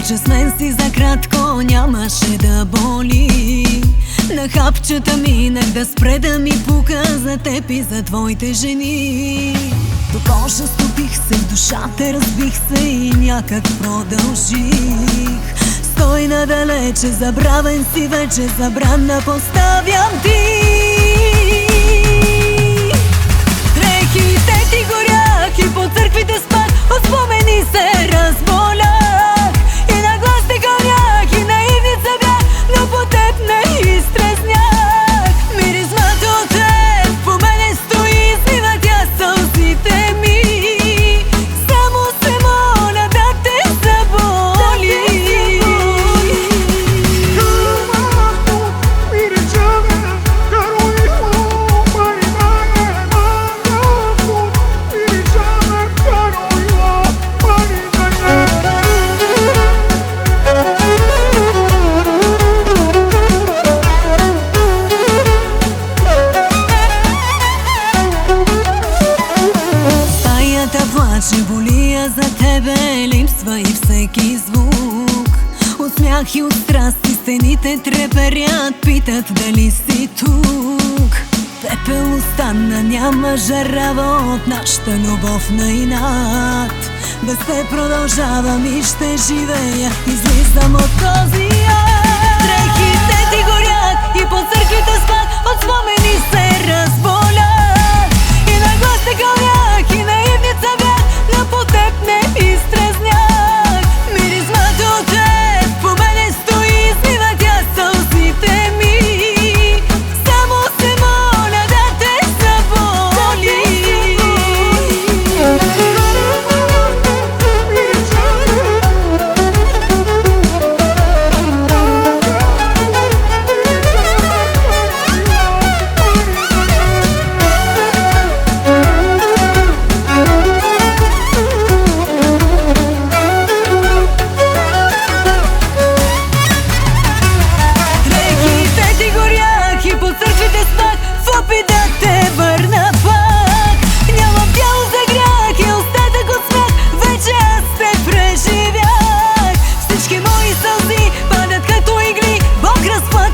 че с мен си за кратко нямаше да боли. На хапчета минах да спре да ми пука за теб и за твоите жени. До кожа стопих се, в душата разбих се и някак продължих. Стой надалече, забравен си вече, забрана поставям ти. Дрехите ти горях и по църквите спах, от спомени се разболях. И на глас те кълнях, и наивница бях, но по теб не изтрезнях. Миризмата от теб по мене стои, измива тя сълзите ми. Само се моля да те заболи. Плаче, болия за тебе, липсва и всеки звук. От смях и от страсти стените треперят, питат дали си тук. Пепел остана, няма жарава от нашата любов на инат. Без те продължавам и ще живея, излизам от този ад. Дрехите ти горят и по църквите спах, от спомени се разболях. И на глас те кълнях, и наивница бях, но по теб не изтрезнях. Миризмата от теб по мене стои, измива тя сълзите ми. Само се моля да те заболи. Падат като игли, Бог разпът